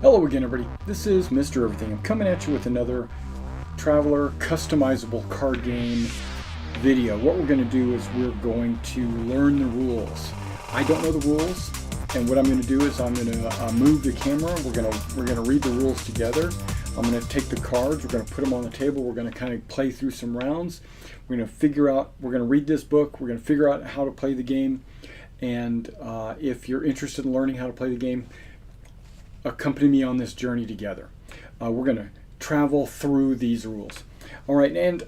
Hello again, everybody. This is Mr. Everything. I'm coming at you with another Traveler customizable card game video. What we're going to do is we're going to learn the rules. I don't know the rules, and what I'm going to do is I'm going to move the camera. We're going to read the rules together. I'm going to take the cards. We're going to put them on the table. We're going to kind of play through some rounds. We're going to figure out. We're going to read this book. We're going to figure out how to play the game. And if you're interested in learning how to play the game, accompany me on this journey together. We're going to travel through these rules. All right, and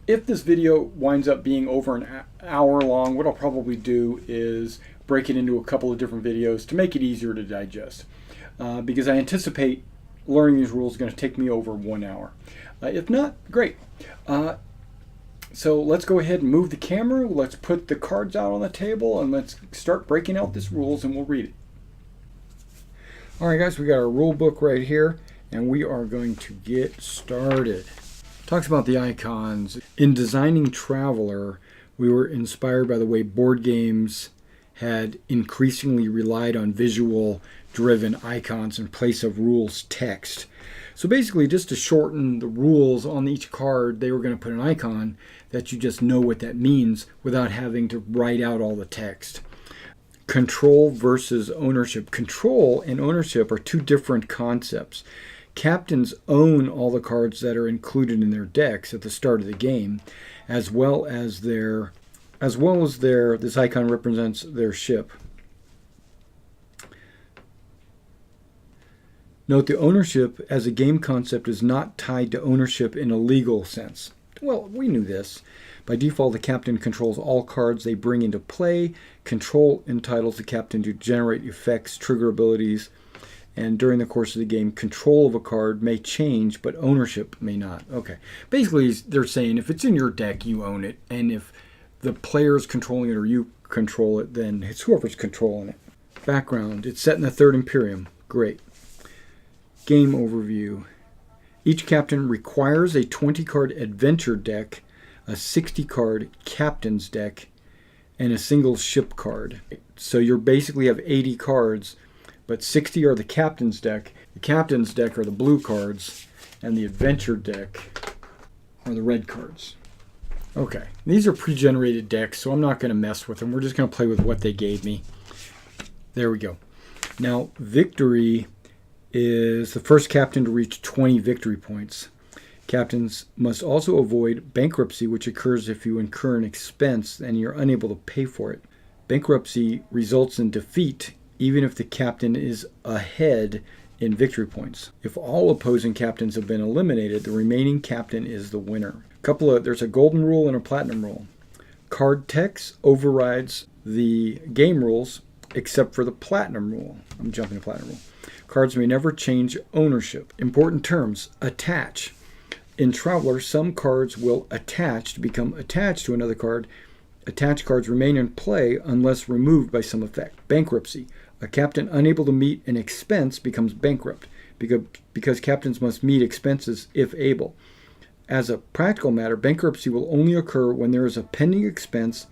if this video winds up being over an hour long, what I'll probably do is break it into a couple of different videos to make it easier to digest. Because I anticipate learning these rules is going to take me over 1 hour. If not, great. So let's go ahead and move the camera. Let's put the cards out on the table and let's start breaking out these rules and we'll read it. All right, guys, we got our rule book right here, and we are going to get started. Talks about the icons. In designing Traveler, we were inspired by the way board games had increasingly relied on visual-driven icons in place of rules text. So basically, just to shorten the rules on each card, they were going to put an icon that you just know what that means without having to write out all the text. Control versus ownership. Control and ownership are two different concepts. Captains own all the cards that are included in their decks at the start of the game, as well as their this icon represents their ship. Note the ownership as a game concept is not tied to ownership in a legal sense. Well, we knew this. By default, the captain controls all cards they bring into play. Control entitles the captain to generate effects, trigger abilities, and during the course of the game, control of a card may change, but ownership may not. Okay. Basically, they're saying if it's in your deck, you own it, and if the player's controlling it or you control it, then it's whoever's controlling it. Background. It's set in the Third Imperium. Great. Game overview. Each captain requires a 20-card adventure deck, a 60-card captain's deck, and a single ship card. So you basically have 80 cards, but 60 are the captain's deck. The captain's deck are the blue cards, and the adventure deck are the red cards. Okay, these are pre-generated decks, so I'm not going to mess with them. We're just going to play with what they gave me. There we go. Now, victory is the first captain to reach 20 victory points. Captains must also avoid bankruptcy, which occurs if you incur an expense and you're unable to pay for it. Bankruptcy results in defeat even if the captain is ahead in victory points. If all opposing captains have been eliminated, the remaining captain is the winner. There's a golden rule and a platinum rule. Card text overrides the game rules except for the platinum rule. I'm jumping to platinum rule. Cards may never change ownership. Important terms. Attach. In Traveler, some cards will attach to become attached to another card. Attached cards remain in play unless removed by some effect. Bankruptcy. A captain unable to meet an expense becomes bankrupt because captains must meet expenses if able. As a practical matter, bankruptcy will only occur when there is a pending expense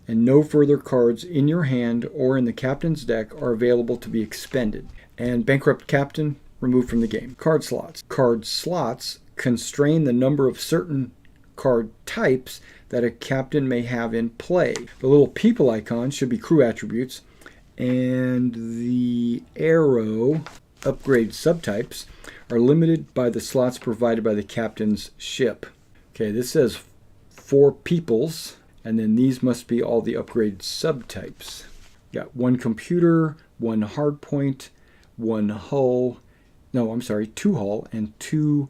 and no further cards in your hand or in the captain's deck are available to be expended. And bankrupt captain removed from the game. Card slots. Card slots constrain the number of certain card types that a captain may have in play. The little people icon should be crew attributes, and the arrow upgrade subtypes are limited by the slots provided by the captain's ship. Okay, this says 4 peoples, and then these must be all the upgrade subtypes. Got 1 computer, 1 hardpoint, 1 hull, 2 hull, and 2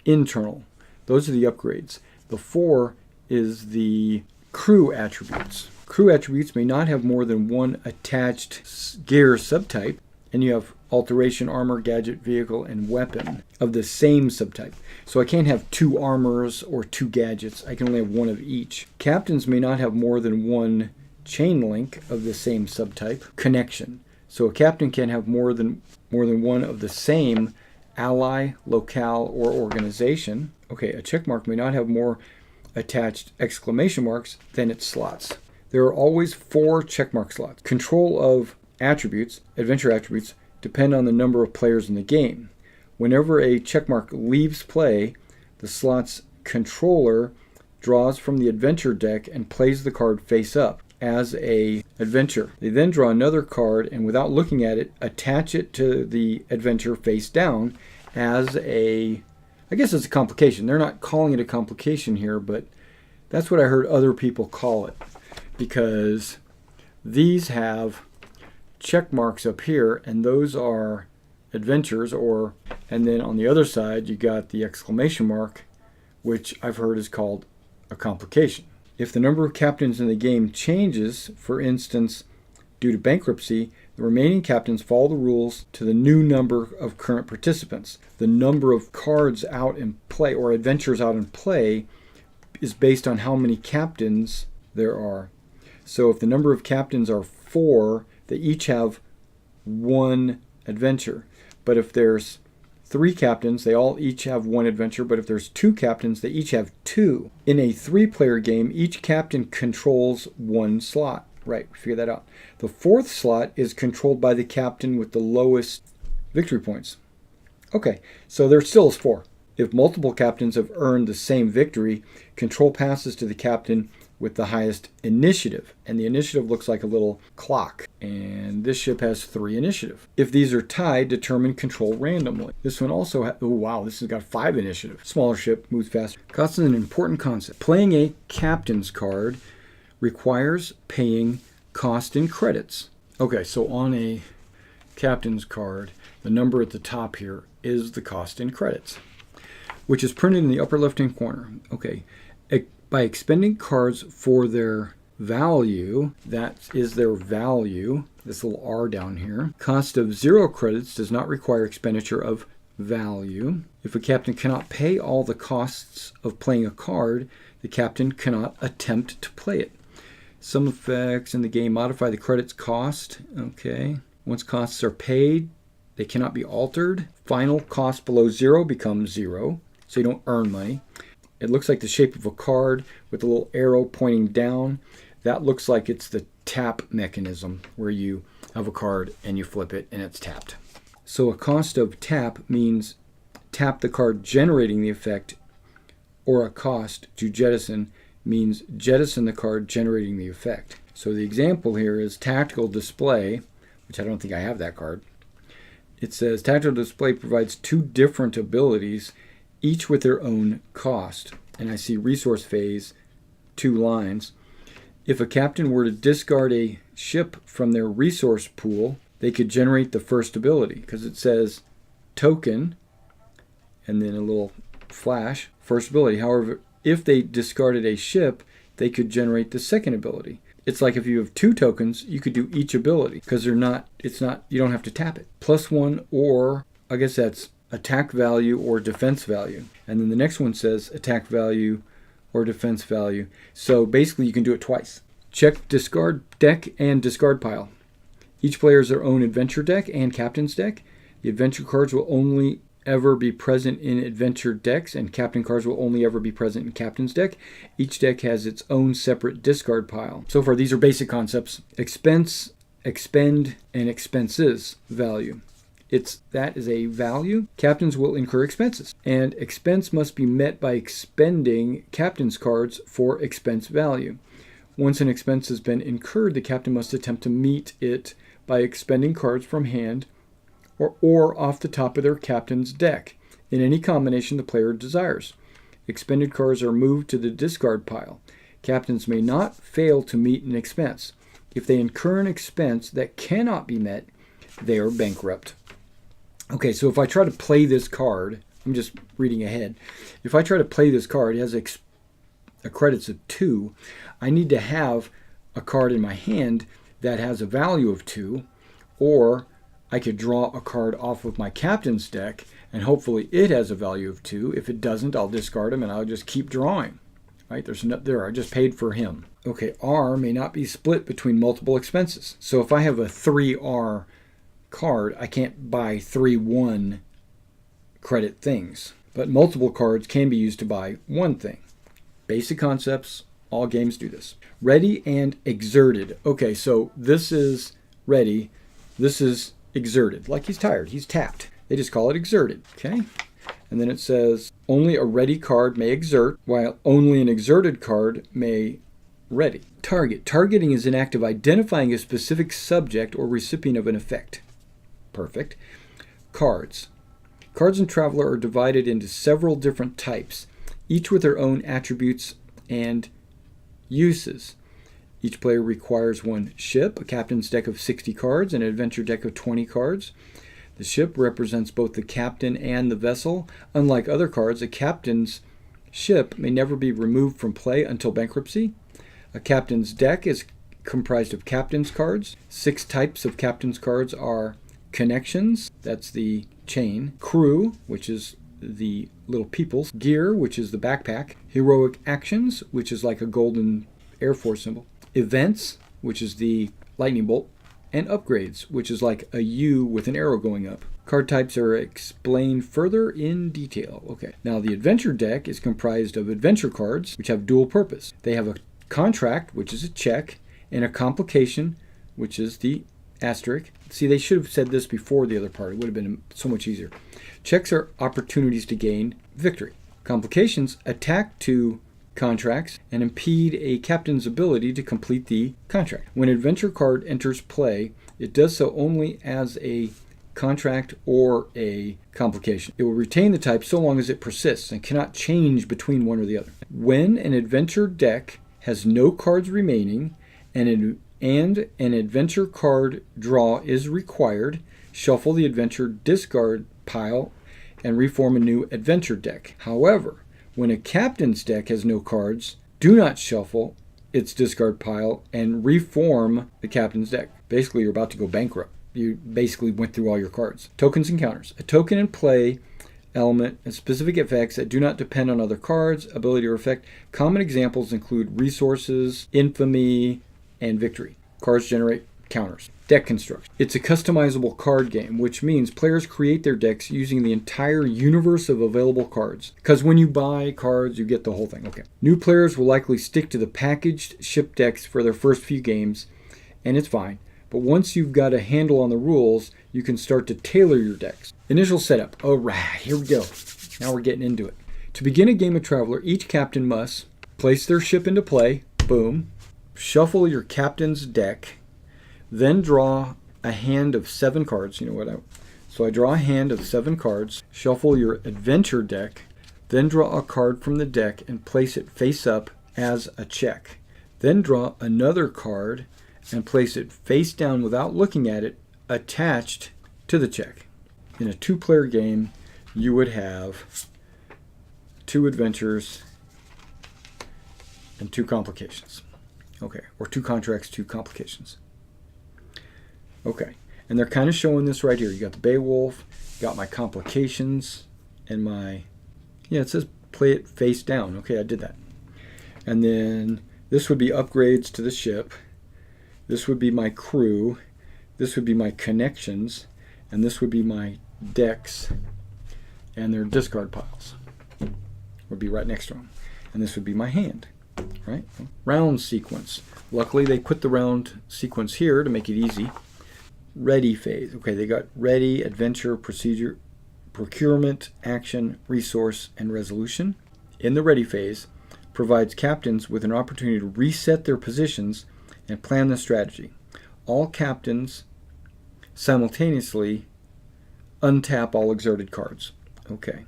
internal. Those are the upgrades. The 4 is the crew attributes. Crew attributes may not have more than 1 attached gear subtype, and you have alteration, armor, gadget, vehicle, and weapon of the same subtype. So I can't have 2 armors or 2 gadgets. I can only have 1 of each. Captains may not have more than 1 chain link of the same subtype. Connection. So a captain can have more than 1 of the same ally, locale, or organization. Okay, a checkmark may not have more attached exclamation marks than its slots. There are always 4 checkmark slots. Control of attributes, adventure attributes, depend on the number of players in the game. Whenever a checkmark leaves play, the slot's controller draws from the adventure deck and plays the card face up as a adventure. They then draw another card and without looking at it, attach it to the adventure face down as a, I guess it's a complication. They're not calling it a complication here, but that's what I heard other people call it, because these have check marks up here and those are adventures, and then on the other side you got the exclamation mark, which I've heard is called a complication. If the number of captains in the game changes, for instance, due to bankruptcy, the remaining captains follow the rules to the new number of current participants. The number of cards out in play or adventures out in play is based on how many captains there are. So if the number of captains are 4, they each have 1 adventure. But if there's 3 captains, they all each have 1 adventure, but if there's 2 captains, they each have 2. In a 3-player game, each captain controls 1 slot. Right, figure that out. The 4th slot is controlled by the captain with the lowest victory points. Okay, so there still is 4. If multiple captains have earned the same victory, control passes to the captain with the highest initiative. And the initiative looks like a little clock. And this ship has 3 initiative. If these are tied, determine control randomly. This one also oh wow, this has got 5 initiative. Smaller ship, moves faster. Cost is an important concept. Playing a captain's card requires paying cost in credits. Okay, so on a captain's card, the number at the top here is the cost in credits, which is printed in the upper left-hand corner. Okay, by expending cards for their value, that is their value, this little R down here, cost of 0 credits does not require expenditure of value. If a captain cannot pay all the costs of playing a card, the captain cannot attempt to play it. Some effects in the game modify the credits cost. Okay, once costs are paid, they cannot be altered. Final cost below 0 becomes 0, so you don't earn money. It looks like the shape of a card with a little arrow pointing down. That looks like it's the tap mechanism where you have a card and you flip it and it's tapped. So a cost of tap means tap the card generating the effect, or a cost to jettison means jettison the card generating the effect. So the example here is Tactical Display, which I don't think I have that card. It says Tactical Display provides 2 different abilities, each with their own cost. And I see Resource Phase, 2 lines. If a captain were to discard a ship from their resource pool, they could generate the first ability, because it says token, and then a little flash, first ability. However, if they discarded a ship, they could generate the second ability. It's like if you have 2 tokens, you could do each ability, because you don't have to tap it. +1, or I guess that's attack value or defense value. And then the next one says attack value or defense value. So basically you can do it twice. Check discard deck and discard pile. Each player has their own adventure deck and captain's deck. The adventure cards will only ever be present in adventure decks, and captain cards will only ever be present in captain's deck. Each deck has its own separate discard pile. So far, these are basic concepts. Expense, expend, and expenses value. That is a value. Captains will incur expenses, and expense must be met by expending captain's cards for expense value. Once an expense has been incurred, the captain must attempt to meet it by expending cards from hand or off the top of their captain's deck, in any combination the player desires. Expended cards are moved to the discard pile. Captains may not fail to meet an expense. If they incur an expense that cannot be met, they are bankrupt. Okay, so if I try to play this card, I'm just reading ahead. If I try to play this card, it has a credits of 2. I need to have a card in my hand that has a value of 2, or I could draw a card off of my captain's deck, and hopefully it has a value of 2. If it doesn't, I'll discard him and I'll just keep drawing. Right? There, I just paid for him. Okay, R may not be split between multiple expenses. So if I have a 3R card, I can't buy 3 1 credit things. But multiple cards can be used to buy one thing. Basic concepts, all games do this. Ready and exerted. Okay, so this is ready. This is exerted, like he's tired, he's tapped. They just call it exerted, okay? And then it says, only a ready card may exert, while only an exerted card may ready. Target. Targeting is an act of identifying a specific subject or recipient of an effect. Perfect. Cards. Cards in Traveler are divided into several different types, each with their own attributes and uses. Each player requires one ship, a captain's deck of 60 cards, and an adventure deck of 20 cards. The ship represents both the captain and the vessel. Unlike other cards, a captain's ship may never be removed from play until bankruptcy. A captain's deck is comprised of captain's cards. 6 types of captain's cards are connections, that's the chain, crew, which is the little peoples, gear, which is the backpack, heroic actions, which is like a golden Air Force symbol, events, which is the lightning bolt, and upgrades, which is like a U with an arrow going up. Card types are explained further in detail. Okay, now the adventure deck is comprised of adventure cards, which have dual purpose. They have a contract, which is a check, and a complication, which is the asterisk. See, they should have said this before the other part. It would have been so much easier. Checks are opportunities to gain victory. Complications attack to contracts and impede a captain's ability to complete the contract. When an adventure card enters play, it does so only as a contract or a complication. It will retain the type so long as it persists and cannot change between one or the other. When an adventure deck has no cards remaining and an adventure card draw is required, shuffle the adventure discard pile and reform a new adventure deck. However, when a captain's deck has no cards, do not shuffle its discard pile and reform the captain's deck. Basically, you're about to go bankrupt. You basically went through all your cards. Tokens and counters. A token in play element and specific effects that do not depend on other cards, ability, or effect. Common examples include resources, infamy, and victory. Cards generate counters. Deck construction. It's a customizable card game, which means players create their decks using the entire universe of available cards. Because when you buy cards, you get the whole thing. Okay. New players will likely stick to the packaged ship decks for their first few games, and it's fine. But once you've got a handle on the rules, you can start to tailor your decks. Initial setup. All right, here we go. Now we're getting into it. To begin a game of Traveler, each captain must place their ship into play. Boom. Shuffle your captain's deck. Then draw a hand of 7 cards. So I draw a hand of 7 cards. Shuffle your adventure deck. Then draw a card from the deck and place it face up as a check. Then draw another card and place it face down without looking at it, attached to the check. In a 2-player game, you would have 2 adventures and 2 complications. Okay, or 2 contracts, 2 complications. Okay, and they're kind of showing this right here. You got the Beowulf, got my complications, and my, it says play it face down. Okay, I did that. And then this would be upgrades to the ship. This would be my crew. This would be my connections. And this would be my decks and their discard piles. Would be right next to them. And this would be my hand. Right? Round sequence. Luckily, they put the round sequence here to make it easy. Ready phase. Okay, they got ready, adventure, procedure, procurement, action, resource, and resolution. In the ready phase, provides captains with an opportunity to reset their positions and plan the strategy. All captains simultaneously untap all exerted cards. Okay.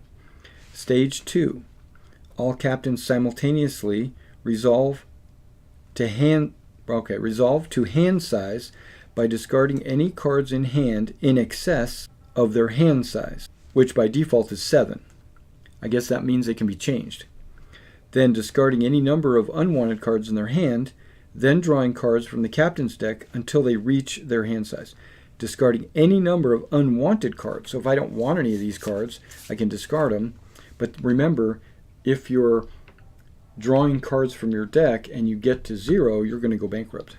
Stage 2. All captains simultaneously resolve to hand size by discarding any cards in hand in excess of their hand size, which by default is 7. I guess that means they can be changed. Then discarding any number of unwanted cards in their hand, then drawing cards from the captain's deck until they reach their hand size. Discarding any number of unwanted cards. So if I don't want any of these cards, I can discard them. But remember, if you're drawing cards from your deck and you get to 0, you're going to go bankrupt.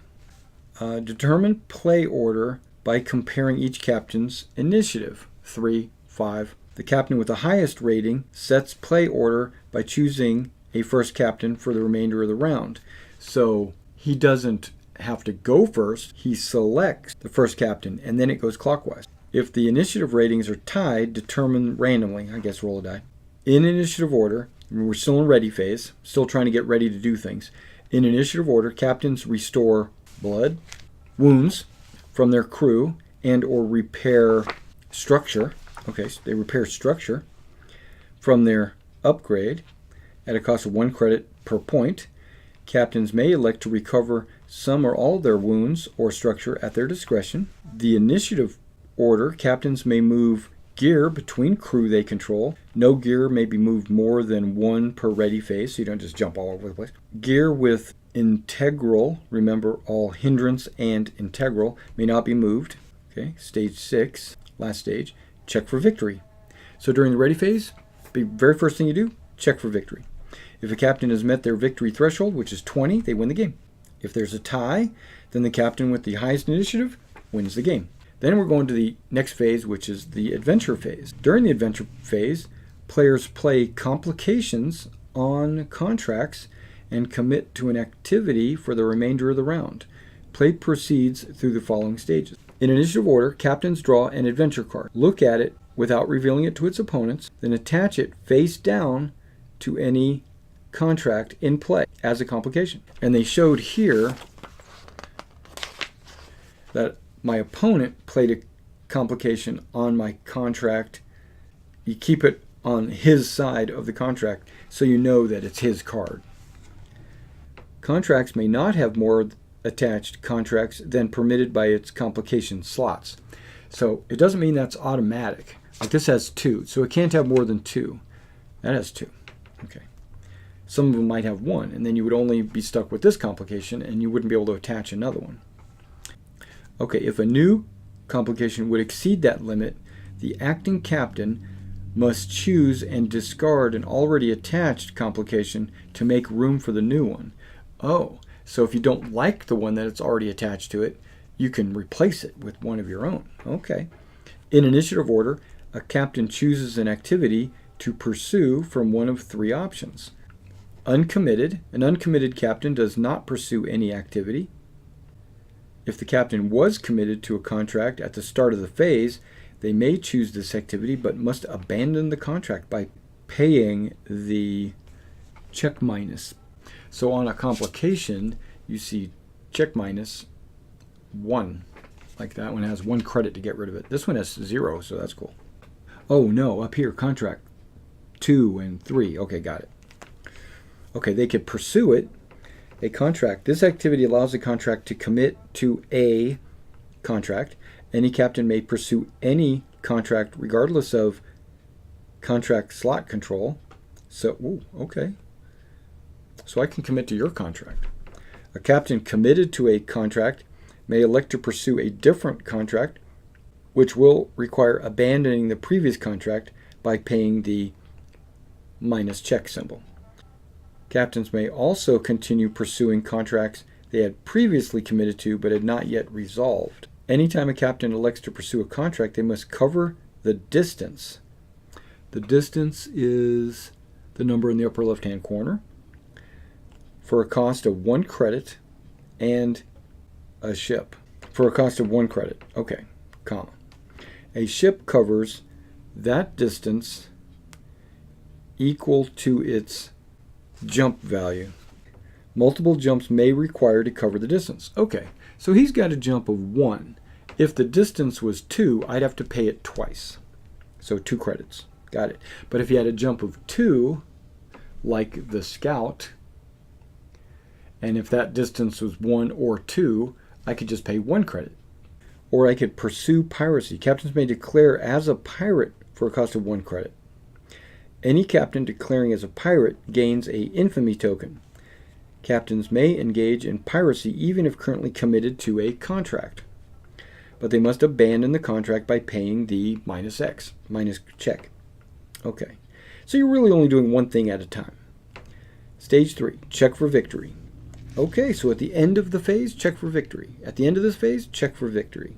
Determine play order by comparing each captain's initiative. 3, 5. The captain with the highest rating sets play order by choosing a first captain for the remainder of the round. So he doesn't have to go first. He selects the first captain, and then it goes clockwise. If the initiative ratings are tied, determine randomly. I guess roll a die. In initiative order, we're still in ready phase, still trying to get ready to do things. In initiative order, captains restore blood, wounds from their crew, and or repair structure. Okay, so they repair structure from their upgrade at a cost of 1 credit per point. Captains may elect to recover some or all of their wounds or structure at their discretion. The initiative order, captains may move gear between crew they control. No gear may be moved more than 1 per ready phase, so you don't just jump all over the place. Gear with integral, remember all hindrance and integral, may not be moved. Okay, stage 6, last stage, check for victory. So during the ready phase, the very first thing you do, check for victory. If a captain has met their victory threshold, which is 20, they win the game. If there's a tie, then the captain with the highest initiative wins the game. Then we're going to the next phase, which is the adventure phase. During the adventure phase, players play complications on contracts and commit to an activity for the remainder of the round. Play proceeds through the following stages. In initiative order, captains draw an adventure card. Look at it without revealing it to its opponents, then attach it face down to any contract in play as a complication. And they showed here that my opponent played a complication on my contract. You keep it on his side of the contract so you know that it's his card. Contracts may not have more attached contracts than permitted by its complication slots. So it doesn't mean that's automatic. Like this has 2, so it can't have more than 2. That has 2. Okay. Some of them might have 1, and then you would only be stuck with this complication and you wouldn't be able to attach another one. Okay, if a new complication would exceed that limit, the acting captain must choose and discard an already attached complication to make room for the new one. Oh, so if you don't like the one that it's already attached to it, you can replace it with one of your own. Okay. In initiative order, a captain chooses an activity to pursue from one of 3 options. Uncommitted. An uncommitted captain does not pursue any activity. If the captain was committed to a contract at the start of the phase, they may choose this activity but must abandon the contract by paying the check minus. So on a complication, you see check minus 1. Like that one has 1 credit to get rid of it. This one has 0, so that's cool. Oh no, up here, contract 2 and 3. Okay, got it. Okay, they could pursue it. A contract. This activity allows the contract to commit to a contract. Any captain may pursue any contract regardless of contract slot control. So, okay. So I can commit to your contract. A captain committed to a contract may elect to pursue a different contract, which will require abandoning the previous contract by paying the minus check symbol. Captains may also continue pursuing contracts they had previously committed to but had not yet resolved. Anytime a captain elects to pursue a contract, they must cover the distance. The distance is the number in the upper left-hand corner for a cost of 1 credit and a ship. For a cost of 1 credit. Okay, comma. A ship covers that distance equal to its jump value. Multiple jumps may require to cover the distance. Okay, so he's got a jump of 1. If the distance was 2, I'd have to pay it twice. So 2 credits. Got it. But if he had a jump of 2, like the scout, and if that distance was 1 or 2, I could just pay 1 credit. Or I could pursue piracy. Captains may declare as a pirate for a cost of 1 credit. Any captain declaring as a pirate gains a infamy token. Captains may engage in piracy even if currently committed to a contract, but they must abandon the contract by paying the minus X, minus check. Okay, so you're really only doing one thing at a time. Stage 3, check for victory. Okay, so at the end of the phase, check for victory. At the end of this phase, check for victory.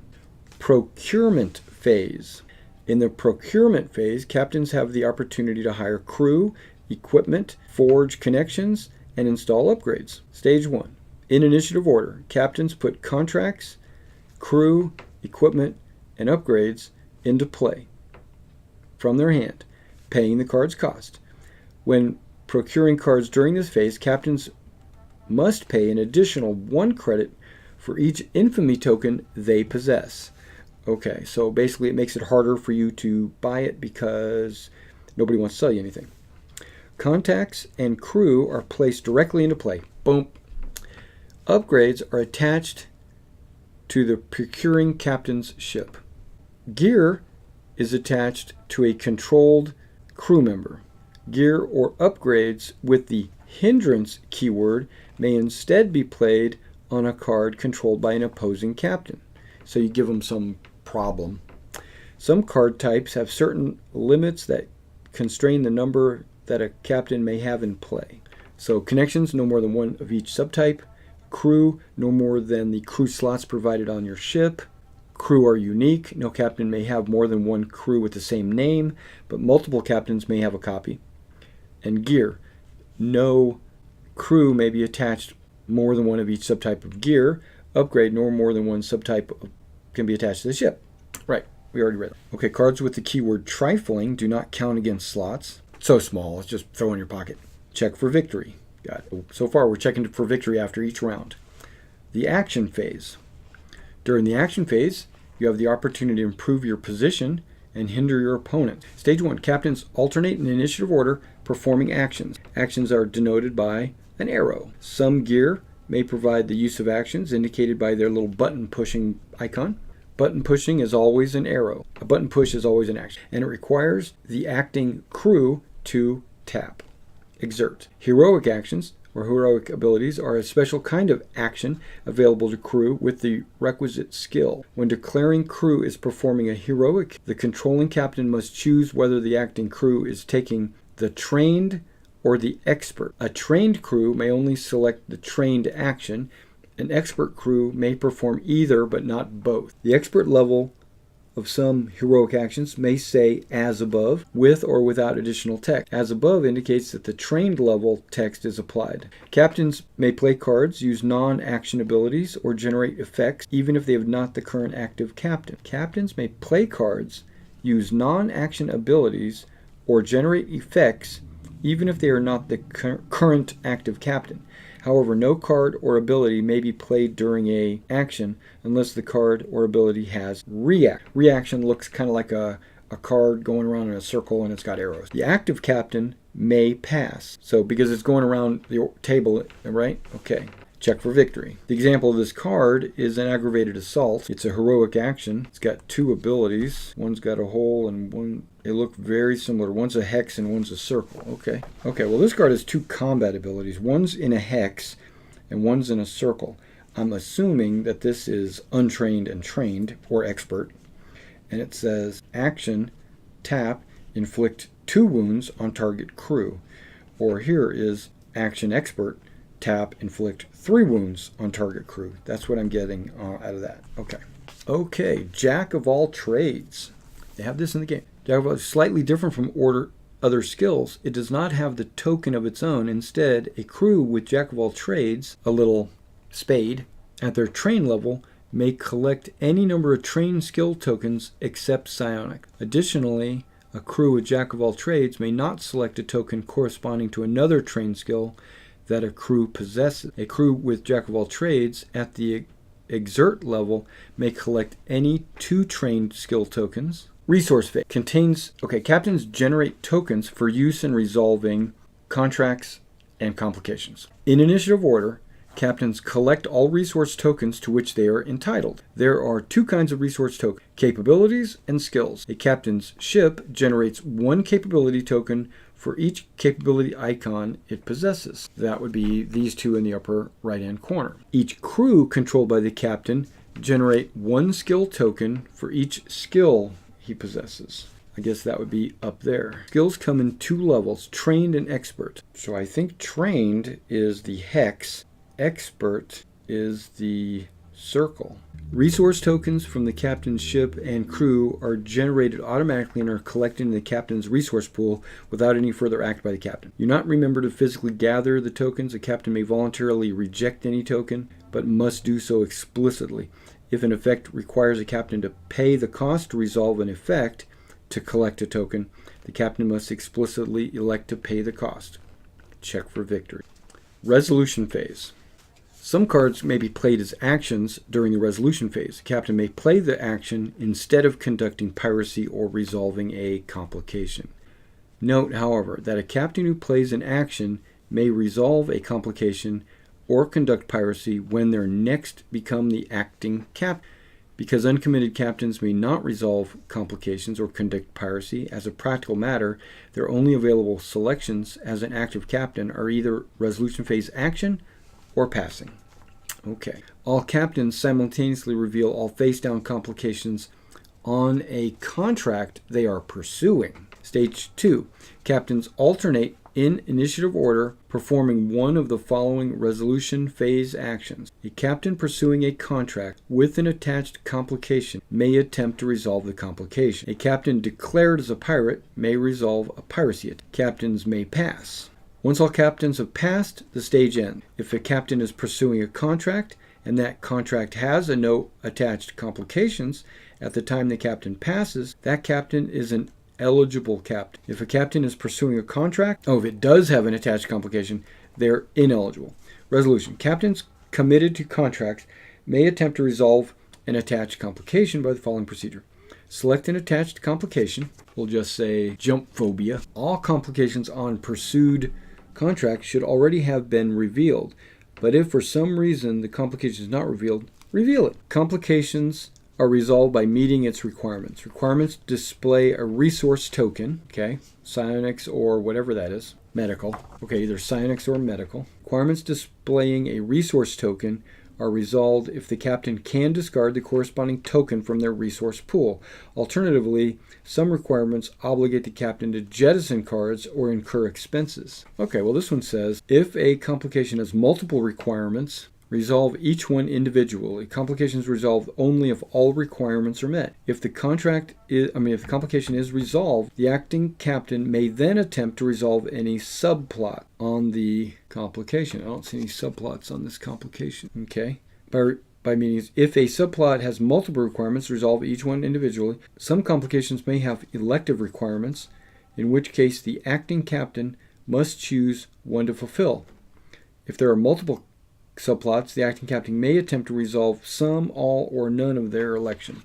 Procurement phase. In the procurement phase, captains have the opportunity to hire crew, equipment, forge connections, and install upgrades. Stage 1. In initiative order, captains put contracts, crew, equipment, and upgrades into play from their hand, paying the card's cost. When procuring cards during this phase, captains must pay an additional 1 credit for each infamy token they possess. Okay, so basically it makes it harder for you to buy it because nobody wants to sell you anything. Contacts and crew are placed directly into play. Boom. Upgrades are attached to the procuring captain's ship. Gear is attached to a controlled crew member. Gear or upgrades with the hindrance keyword may instead be played on a card controlled by an opposing captain. So you give them some problem. Some card types have certain limits that constrain the number that a captain may have in play. So connections, no more than 1 of each subtype. Crew, no more than the crew slots provided on your ship. Crew are unique. No captain may have more than 1 crew with the same name, but multiple captains may have a copy. And gear, no crew may be attached more than 1 of each subtype of gear. Upgrade, no more than 1 subtype can be attached to the ship. Right, we already read that. Okay, cards with the keyword trifling do not count against slots. So small, it's just throw in your pocket. Check for victory. Got it. So far, we're checking for victory after each round. The action phase. During the action phase, you have the opportunity to improve your position and hinder your opponent. Stage 1, captains alternate in initiative order performing actions. Actions are denoted by an arrow. Some gear may provide the use of actions indicated by their little button pushing icon. Button pushing is always an arrow. A button push is always an action. And it requires the acting crew to tap. Exert. Heroic actions or heroic abilities are a special kind of action available to crew with the requisite skill. When declaring crew is performing a heroic, the controlling captain must choose whether the acting crew is taking the trained or the expert. A trained crew may only select the trained action. An expert crew may perform either but not both. The expert level of some heroic actions may say as above, with or without additional text. As above indicates that the trained level text is applied. Captains may play cards, use non-action abilities, or generate effects even if they have not the current active captain. Captains may play cards, use non-action abilities, or generate effects even if they are not the current active captain. However, no card or ability may be played during a action unless the card or ability has react. Reaction looks kind of like a card going around in a circle and it's got arrows. The active captain may pass. So because it's going around the table, right? Okay. Check for victory. The example of this card is an aggravated assault. It's a heroic action. It's got 2 abilities. One's got a hole and one, they look very similar. One's a hex and one's a circle. Okay, well this card has 2 combat abilities. One's in a hex and one's in a circle. I'm assuming that this is untrained and trained or expert. And it says action, tap, inflict 2 wounds on target crew. Or here is action expert, tap, inflict 3 wounds on target crew. That's what I'm getting out of that. Okay, Jack of all trades. They have this in the game. Jack of all is slightly different from other skills. It does not have the token of its own. Instead, a crew with Jack of all trades, a little spade, at their train level may collect any number of train skill tokens except psionic. Additionally, a crew with Jack of all trades may not select a token corresponding to another train skill that a crew possesses. A crew with Jack of all trades at the exert level may collect any 2 trained skill tokens. Resource phase contains, captains generate tokens for use in resolving contracts and complications. In initiative order, captains collect all resource tokens to which they are entitled. There are 2 kinds of resource tokens, capabilities and skills. A captain's ship generates 1 capability token for each capability icon it possesses. That would be these 2 in the upper right-hand corner. Each crew controlled by the captain generate 1 skill token for each skill he possesses. I guess that would be up there. Skills come in 2 levels, trained and expert. So I think trained is the hex, expert is the circle. Resource tokens from the captain's ship and crew are generated automatically and are collected in the captain's resource pool without any further act by the captain. You not remember to physically gather the tokens. The captain may voluntarily reject any token, but must do so explicitly. If an effect requires a captain to pay the cost to resolve an effect to collect a token, the captain must explicitly elect to pay the cost. Check for victory. Resolution phase. Some cards may be played as actions during the resolution phase. The captain may play the action instead of conducting piracy or resolving a complication. Note, however, that a captain who plays an action may resolve a complication or conduct piracy when they next become the acting captain. Because uncommitted captains may not resolve complications or conduct piracy, as a practical matter, their only available selections as an active captain are either resolution phase action or passing. Okay. All captains simultaneously reveal all face-down complications on a contract they are pursuing. Stage 2. Captains alternate in initiative order, performing one of the following resolution phase actions. A captain pursuing a contract with an attached complication may attempt to resolve the complication. A captain declared as a pirate may resolve a piracy. Captains may pass. Once all captains have passed, the stage ends. If a captain is pursuing a contract and that contract has no attached complications at the time the captain passes, that captain is an eligible captain. If a captain is pursuing a contract, if it does have an attached complication, they're ineligible. Resolution. Captains committed to contracts may attempt to resolve an attached complication by the following procedure. Select an attached complication. We'll just say jump phobia. All complications on pursued contract should already have been revealed, but if for some reason the complication is not revealed, reveal it. Complications are resolved by meeting its requirements. Requirements display a resource token, okay, psionics or whatever that is, medical, okay, either psionics or medical. Requirements displaying a resource token are resolved if the captain can discard the corresponding token from their resource pool. Alternatively, some requirements obligate the captain to jettison cards or incur expenses. Okay, well this one says, if a complication has multiple requirements, resolve each one individually. Complications resolved only if all requirements are met. If the complication is resolved, the acting captain may then attempt to resolve any subplot on the complication. I don't see any subplots on this complication. Okay. By meaning, if a subplot has multiple requirements, resolve each one individually. Some complications may have elective requirements, in which case the acting captain must choose one to fulfill. If there are multiple subplots, the acting captain may attempt to resolve some, all, or none of their election.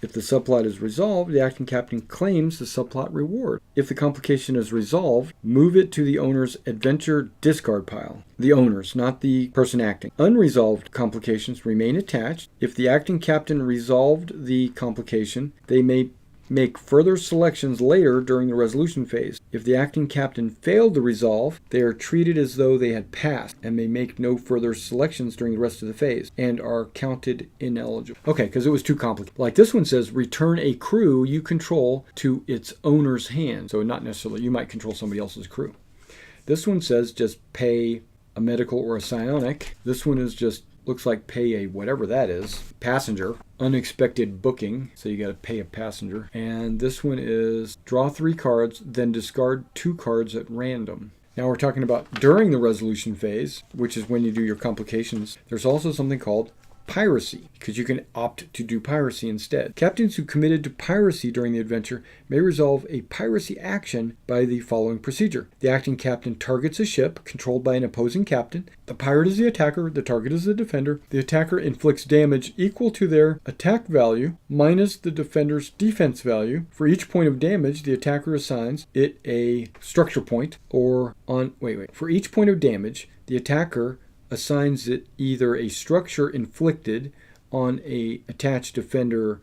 If the subplot is resolved, the acting captain claims the subplot reward. If the complication is resolved, move it to the owner's adventure discard pile. The owner's, not the person acting. Unresolved complications remain attached. If the acting captain resolved the complication, they may make further selections later during the resolution phase. If the acting captain failed to resolve, they are treated as though they had passed and may make no further selections during the rest of the phase and are counted ineligible. Okay, because it was too complicated. Like this one says, return a crew you control to its owner's hand. So not necessarily, you might control somebody else's crew. This one says just pay a medical or a psionic. This one is just looks like pay a whatever that is, passenger, unexpected booking, so you got to pay a passenger. And this one is draw 3 cards, then discard 2 cards at random. Now we're talking about during the resolution phase, which is when you do your complications. There's also something called piracy, because you can opt to do piracy instead. Captains who committed to piracy during the adventure may resolve a piracy action by the following procedure. The acting captain targets a ship controlled by an opposing captain. The pirate is the attacker, the target is the defender. The attacker inflicts damage equal to their attack value minus the defender's defense value. For each point of damage, the attacker assigns it a structure point, or for each point of damage, the attacker assigns it either a structure inflicted on a attached defender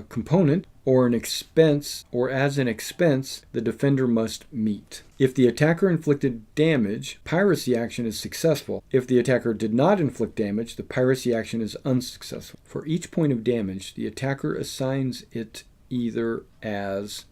component or an expense, or as an expense the defender must meet. If the attacker inflicted damage, piracy action is successful. If the attacker did not inflict damage, the piracy action is unsuccessful. For each point of damage, the attacker assigns it either as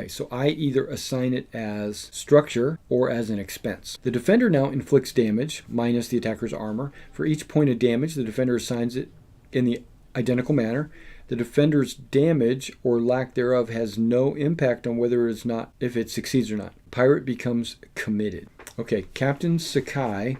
so I either assign it as structure or as an expense. The defender now inflicts damage minus the attacker's armor. For each point of damage, the defender assigns it in the identical manner. The defender's damage or lack thereof has no impact on whether if it succeeds or not. Pirate becomes committed. Okay, Captain Sakai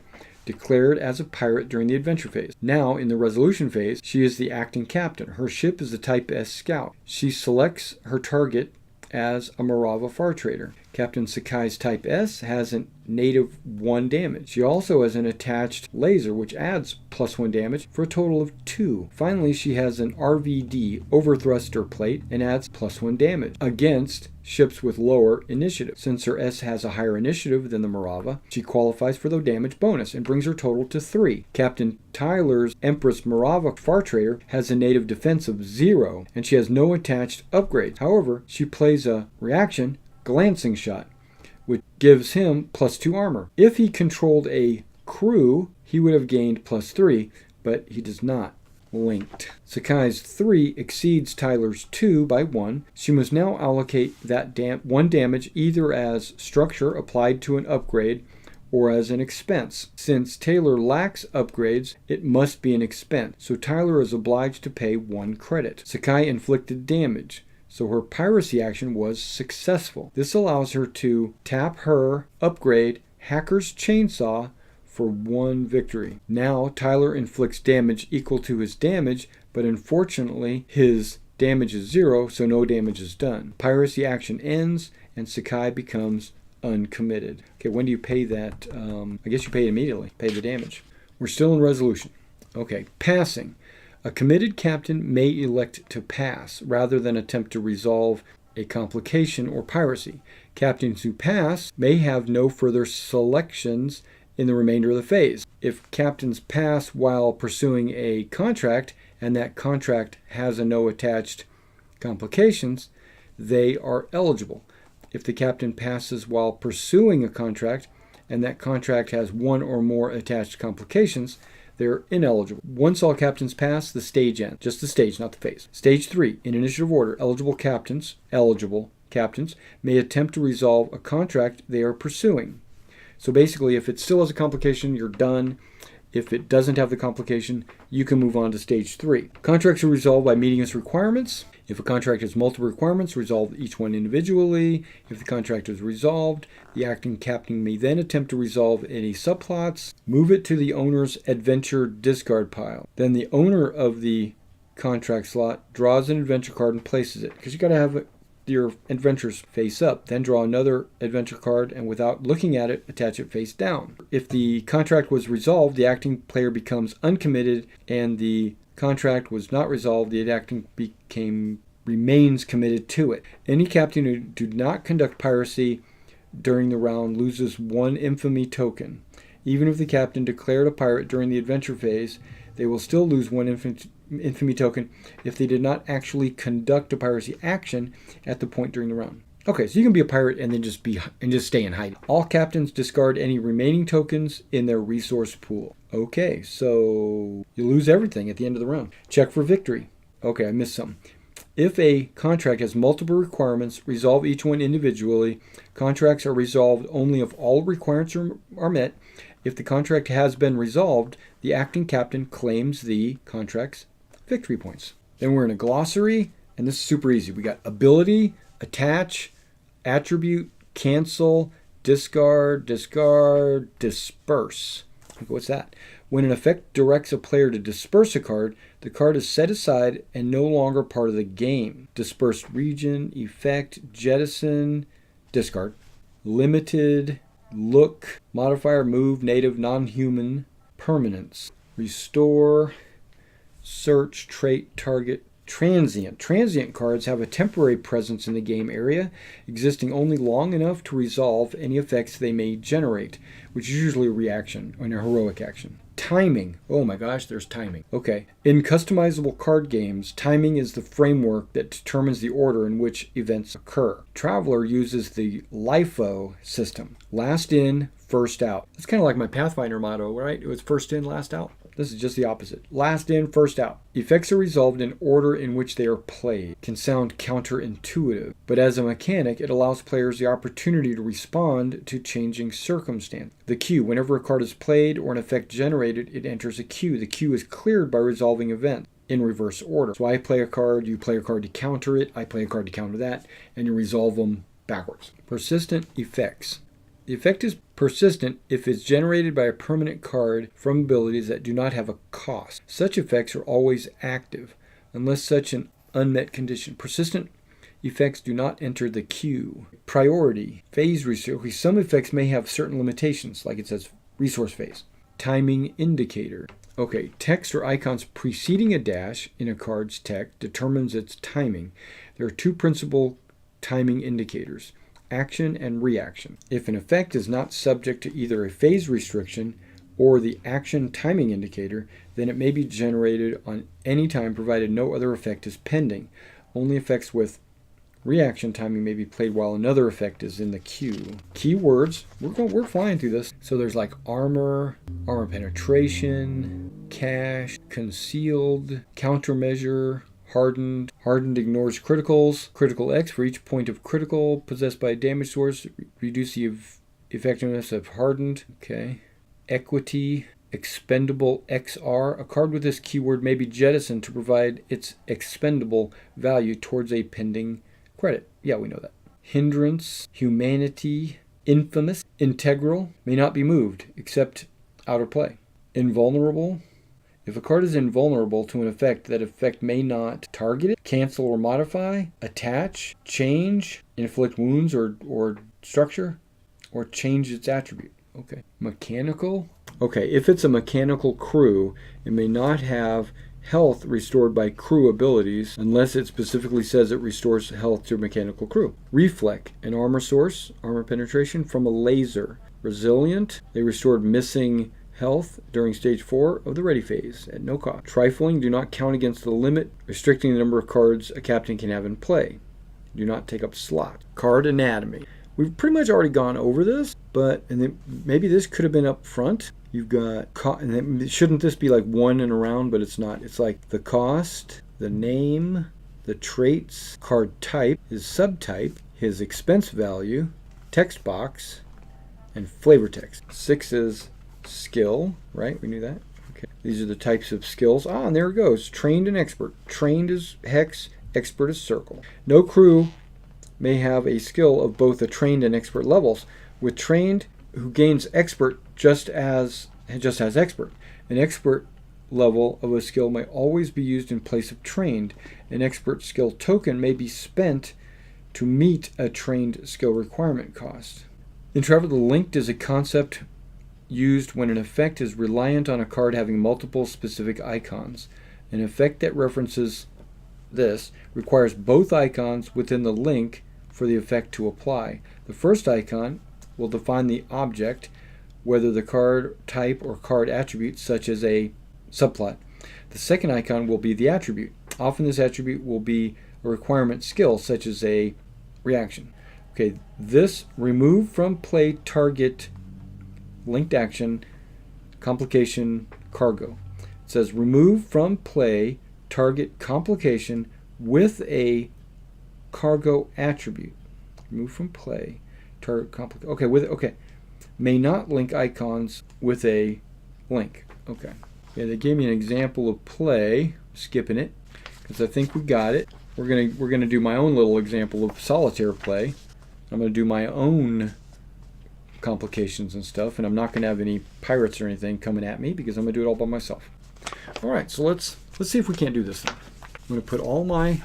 declared as a pirate during the adventure phase. Now, in the resolution phase, she is the acting captain. Her ship is the Type S Scout. She selects her target as a Morava far trader. Captain Sakai's Type S has a native 1 damage. She also has an attached laser, which adds +1 damage for a total of 2. Finally, she has an RVD overthruster plate and adds +1 damage against ships with lower initiative. Since her S has a higher initiative than the Morava, she qualifies for the damage bonus and brings her total to 3. Captain Tyler's Empress Morava far trader has a native defense of 0, and she has no attached upgrades. However, she plays a reaction glancing shot, which gives him +2 armor. If he controlled a crew, he would have gained +3, but he does not. Linked. Sakai's 3 exceeds Tyler's 2 by 1. She must now allocate that 1 damage either as structure applied to an upgrade or as an expense. Since Taylor lacks upgrades, it must be an expense, so Tyler is obliged to pay 1 credit. Sakai inflicted damage, so her piracy action was successful. This allows her to tap her upgrade Hacker's Chainsaw for 1 victory. Now Tyler inflicts damage equal to his damage, but unfortunately his damage is 0, so no damage is done. Piracy action ends and Sakai becomes uncommitted. Okay, when do you pay that? I guess you pay it immediately. Pay the damage. We're still in resolution. Okay, passing. A committed captain may elect to pass rather than attempt to resolve a complication or piracy. Captains who pass may have no further selections in the remainder of the phase. If captains pass while pursuing a contract and that contract has a no attached complications, they are eligible. If the captain passes while pursuing a contract and that contract has 1 or more attached complications, they're ineligible. Once all captains pass, the stage ends. Just the stage, not the phase. Stage 3, in initiative order, eligible captains may attempt to resolve a contract they are pursuing. So basically, if it still has a complication, you're done. If it doesn't have the complication, you can move on to stage 3. Contracts are resolved by meeting its requirements. If a contract has multiple requirements, resolve each one individually. If the contract is resolved, the acting captain may then attempt to resolve any subplots, move it to the owner's adventure discard pile. Then the owner of the contract slot draws an adventure card and places it, because you got to have your adventures face up. Then draw another adventure card and without looking at it, attach it face down. If the contract was resolved, the acting player becomes uncommitted, and the contract was not resolved, the acting remains committed to it. Any captain who did not conduct piracy during the round loses 1 infamy token. Even if the captain declared a pirate during the adventure phase, they will still lose 1 infamy token if they did not actually conduct a piracy action at the point during the round. Okay, so you can be a pirate and then just stay in hiding. All captains discard any remaining tokens in their resource pool. Okay, so you lose everything at the end of the round. Check for victory. Okay, I missed something. If a contract has multiple requirements, resolve each one individually. Contracts are resolved only if all requirements are met. If the contract has been resolved, the acting captain claims the contract's victory points. Then we're in a glossary, and this is super easy. We got ability, attach, attribute, cancel, discard, disperse. What's that? When an effect directs a player to disperse a card, the card is set aside and no longer part of the game. Dispersed region, effect, jettison, discard. Limited, look, modifier, move, native, non-human, permanence. Restore, search, trait, target, transient. Transient cards have a temporary presence in the game area, existing only long enough to resolve any effects they may generate, which is usually a reaction or a heroic action. Timing. Oh my gosh, there's timing. Okay. In customizable card games, timing is the framework that determines the order in which events occur. Traveler uses the LIFO system. Last in, first out. It's kind of like my Pathfinder motto, right? It was first in, last out. This is just the opposite. Last in, first out. Effects are resolved in order in which they are played. Can sound counterintuitive, but as a mechanic, it allows players the opportunity to respond to changing circumstances. The queue. Whenever a card is played or an effect generated, it enters a queue. The queue is cleared by resolving events in reverse order. So I play a card, you play a card to counter it, I play a card to counter that, and you resolve them backwards. Persistent effects. The effect is persistent if it's generated by a permanent card from abilities that do not have a cost. Such effects are always active, unless such an unmet condition. Persistent effects do not enter the queue. Priority, phase research. Some effects may have certain limitations, like it says resource phase. Timing indicator. Okay, text or icons preceding a dash in a card's text determines its timing. There are two principal timing indicators, action and reaction. If an effect is not subject to either a phase restriction or the action timing indicator, then it may be generated on any time provided no other effect is pending. Only effects with reaction timing may be played while another effect is in the queue. Keywords, we're flying through this. So there's like armor penetration, cache, concealed, countermeasure, hardened ignores criticals, critical X for each point of critical possessed by a damage source, reduce the effectiveness of hardened, okay. Equity, expendable XR. A card with this keyword may be jettisoned to provide its expendable value towards a pending credit. Yeah, we know that. Hindrance, humanity, infamous, integral, may not be moved except out of play. Invulnerable. If a card is invulnerable to an effect, that effect may not target it, cancel or modify, attach, change, inflict wounds or structure, or change its attribute. Okay. Mechanical. Okay, if it's a mechanical crew, it may not have health restored by crew abilities unless it specifically says it restores health to a mechanical crew. Reflect, an armor source, armor penetration from a laser. Resilient, they restored missing health during stage 4 of the ready phase at no cost. Trifling, do not count against the limit, restricting the number of cards a captain can have in play. Do not take up slot. Card anatomy. We've pretty much already gone over this, but maybe this could have been up front. You've got, and shouldn't this be like one and around, but it's not. It's like the cost, the name, the traits, card type, his subtype, his expense value, text box, and flavor text. 6 is skill, right? We knew that. Okay. These are the types of skills. And there it goes. Trained and expert. Trained is hex, expert is circle. No crew may have a skill of both the trained and expert levels. With trained, who gains expert just has expert. An expert level of a skill may always be used in place of trained. An expert skill token may be spent to meet a trained skill requirement cost. In Travel, the linked is a concept used when an effect is reliant on a card having multiple specific icons. An effect that references this requires both icons within the link for the effect to apply. The first icon will define the object, whether the card type or card attribute, such as a subplot. The second icon will be the attribute. Often this attribute will be a requirement skill, such as a reaction. Okay, this remove from play target linked action complication cargo. It says remove from play target complication with a cargo attribute. Remove from play target complication. Okay, may not link icons with a link. Okay. Yeah, they gave me an example of play. Skipping it because I think we got it. We're gonna do my own little example of solitaire play. I'm gonna do my own complications and stuff, and I'm not going to have any pirates or anything coming at me because I'm going to do it all by myself. All right, so let's see if we can't do this thing. I'm going to put all my